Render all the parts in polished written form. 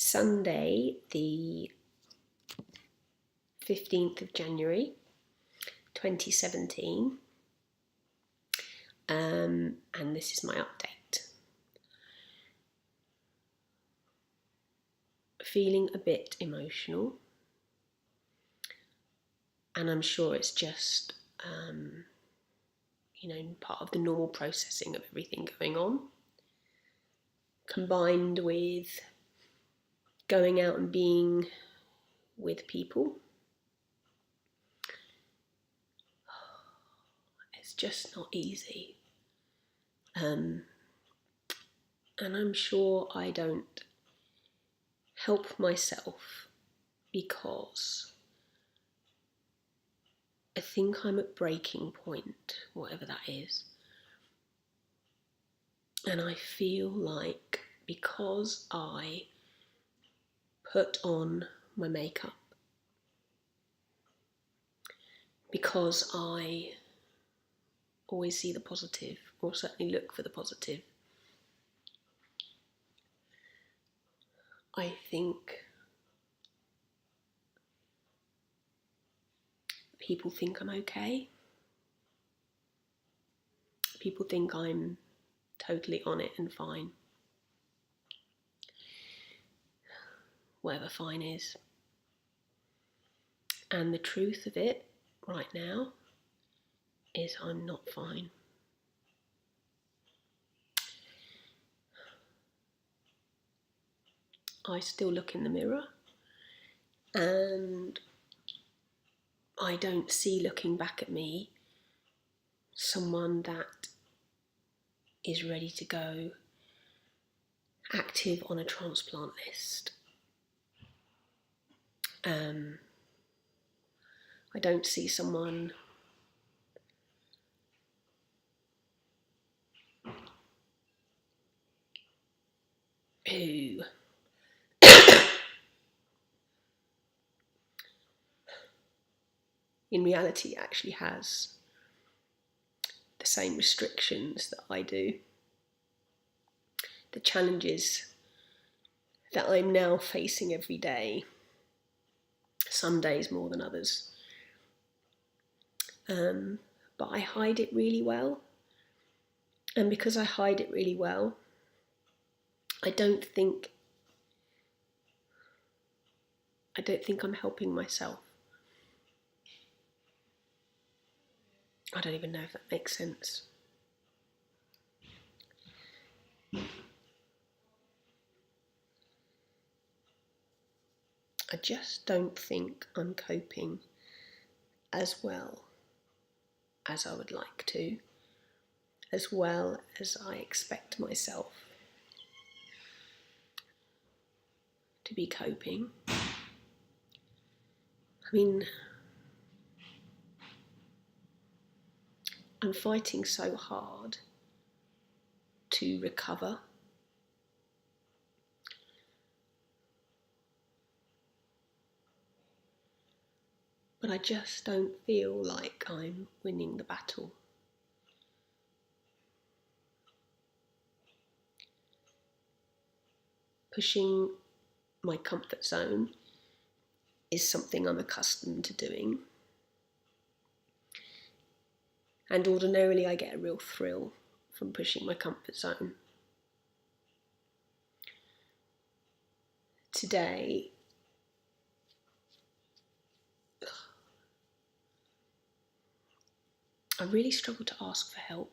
Sunday, the 15th of January 2017, and this is my update. Feeling a bit emotional, and I'm sure it's just part of the normal processing of everything going on, combined with going out and being with people. It's just not easy. And I'm sure I don't help myself because I think I'm at breaking point, whatever that is. And I feel like because I put on my makeup, because I always see the positive, or certainly look for the positive, I think people think I'm okay. People think I'm totally on it and fine. Whatever fine is. And the truth of it right now is I'm not fine. I still look in the mirror and I don't see, looking back at me, someone that is ready to go active on a transplant list. I don't see someone who in reality actually has the same restrictions that I do. The challenges that I'm now facing every day, some days more than others. But I hide it really well. And because I hide it really well, I don't think I'm helping myself. I don't even know if that makes sense. I just don't think I'm coping as well as I would like to, as well as I expect myself to be coping. I mean, I'm fighting so hard to recover. But I just don't feel like I'm winning the battle. Pushing my comfort zone is something I'm accustomed to doing. And ordinarily I get a real thrill from pushing my comfort zone. Today, I really struggle to ask for help.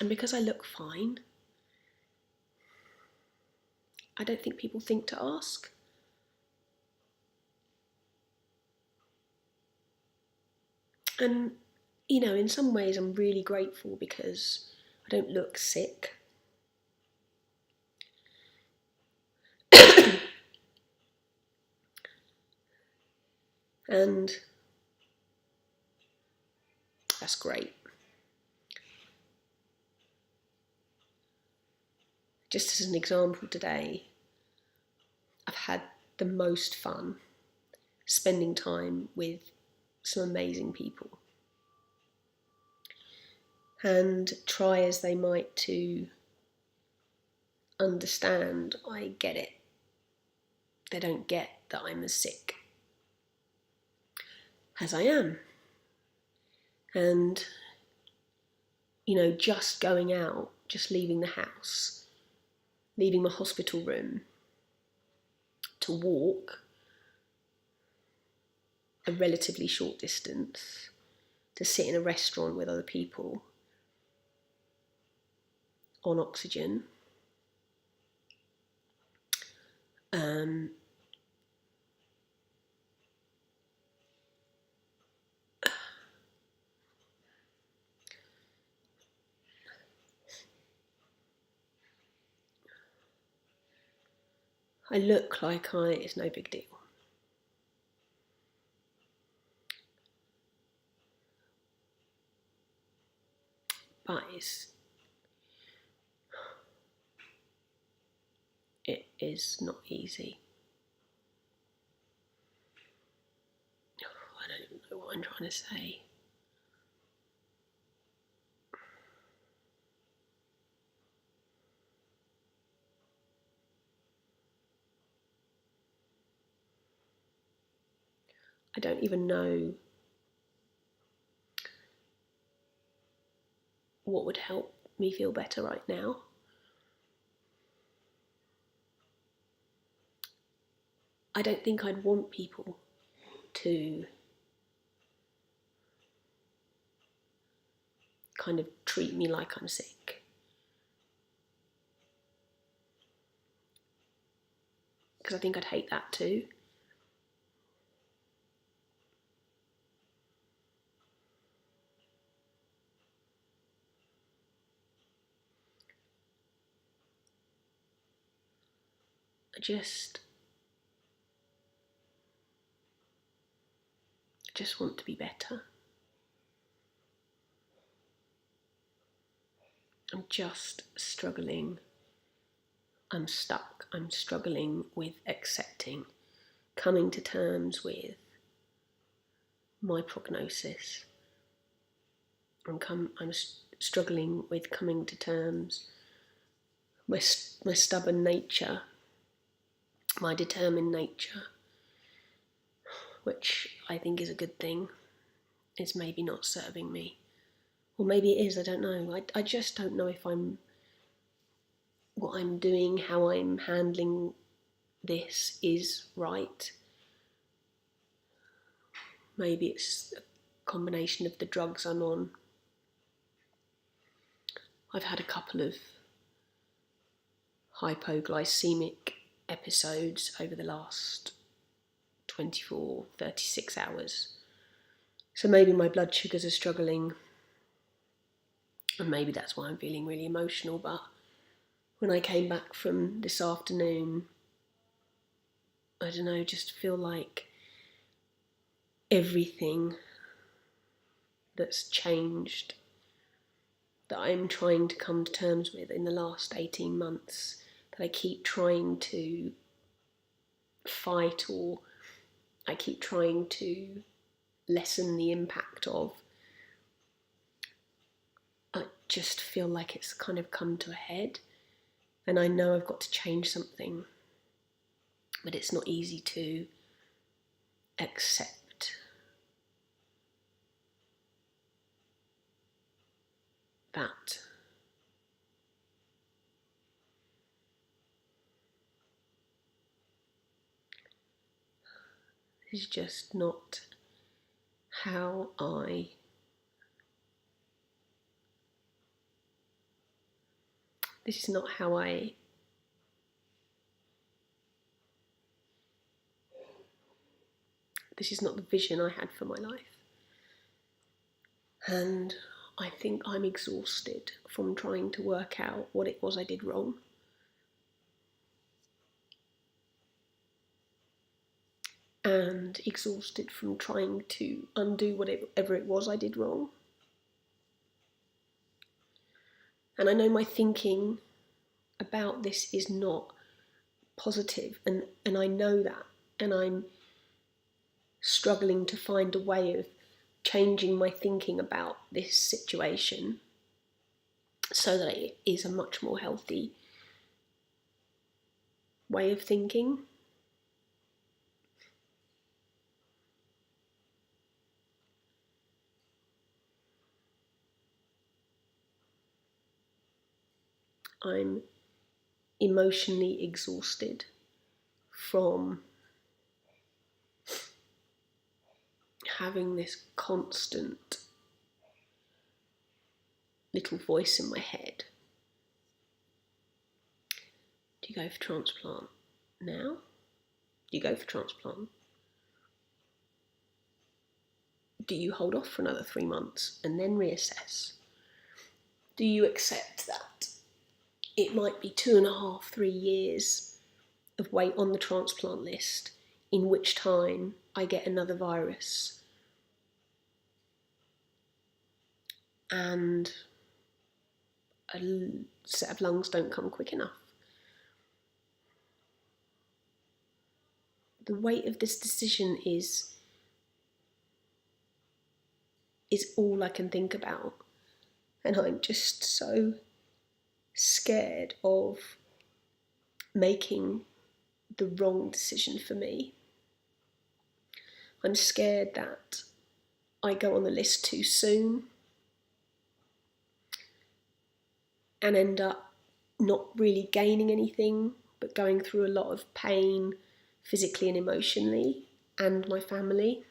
And because I look fine, I don't think people think to ask. And, in some ways I'm really grateful because I don't look sick. And that's great. Just as an example, today I've had the most fun spending time with some amazing people. And try as they might to understand, I get it. They don't get that I'm as sick as I am. And, just going out, just leaving the house, leaving my hospital room to walk a relatively short distance, to sit in a restaurant with other people on oxygen, I look like it's no big deal. But it is not easy. I don't even know what I'm trying to say. I don't even know what would help me feel better right now. I don't think I'd want people to kind of treat me like I'm sick. Because I think I'd hate that too. I just want to be better. I'm just struggling. I'm stuck. I'm struggling with accepting, coming to terms with my prognosis. I'm struggling with coming to terms with my stubborn nature, my determined nature, which I think is a good thing. It's maybe not serving me. Or maybe it is, I don't know. I just don't know if what I'm doing, how I'm handling this is right. Maybe it's a combination of the drugs I'm on. I've had a couple of hypoglycemic episodes over the last 24, 36 hours. So maybe my blood sugars are struggling, and maybe that's why I'm feeling really emotional. But when I came back from this afternoon, I don't know, just feel like everything that's changed, that I'm trying to come to terms with in the last 18 months, that I keep trying to fight, or I keep trying to lessen the impact of, I just feel like it's kind of come to a head, and I know I've got to change something, but it's not easy to accept that. This is just not how this is not how this is not the vision I had for my life. And I think I'm exhausted from trying to work out what it was I did wrong. And exhausted from trying to undo whatever it was I did wrong. And I know my thinking about this is not positive, and I know that, and I'm struggling to find a way of changing my thinking about this situation. so that it is a much more healthy way of thinking. I'm emotionally exhausted from having this constant little voice in my head. Do you go for transplant now? Do you go for transplant? Do you hold off for another 3 months and then reassess? Do you accept that it might be 2.5, 3 years of wait on the transplant list, in which time I get another virus and a set of lungs don't come quick enough? The weight of this decision is all I can think about, and I'm just so scared of making the wrong decision for me. I'm scared that I go on the list too soon and end up not really gaining anything, but going through a lot of pain physically and emotionally, and my family.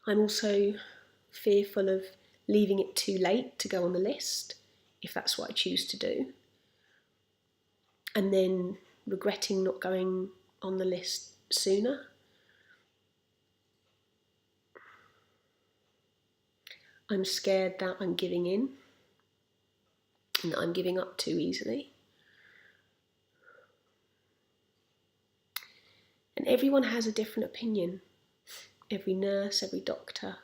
I'm also fearful of leaving it too late to go on the list, if that's what I choose to do, and then regretting not going on the list sooner. I'm scared that I'm giving in and that I'm giving up too easily. And everyone has a different opinion. Every nurse, every doctor,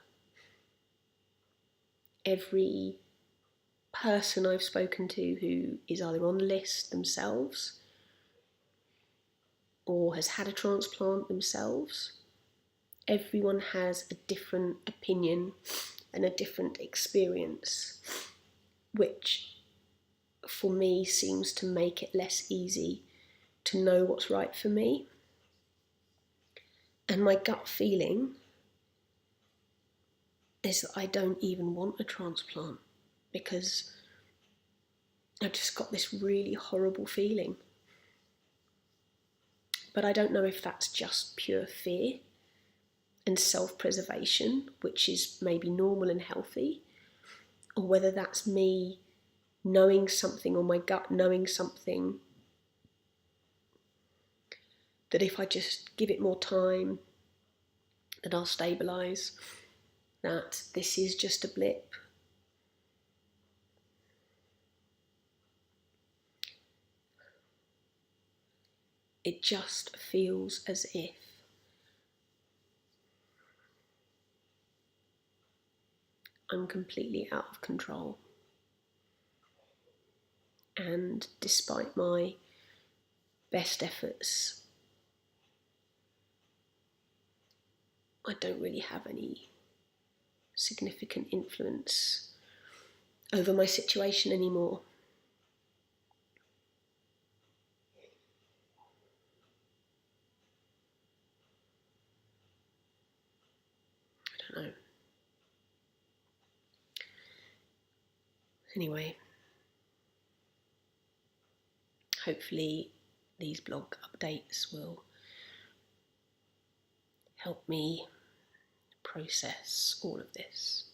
every person I've spoken to who is either on the list themselves or has had a transplant themselves, everyone has a different opinion and a different experience, which for me seems to make it less easy to know what's right for me. And my gut feeling is that I don't even want a transplant, because I just got this really horrible feeling. But I don't know if that's just pure fear and self-preservation, which is maybe normal and healthy, or whether that's me knowing something, or my gut knowing something, that if I just give it more time, that I'll stabilise, that this is just a blip. It just feels as if I'm completely out of control. And despite my best efforts, I don't really have any significant influence over my situation anymore. I don't know. Anyway, hopefully these blog updates will help me process all of this.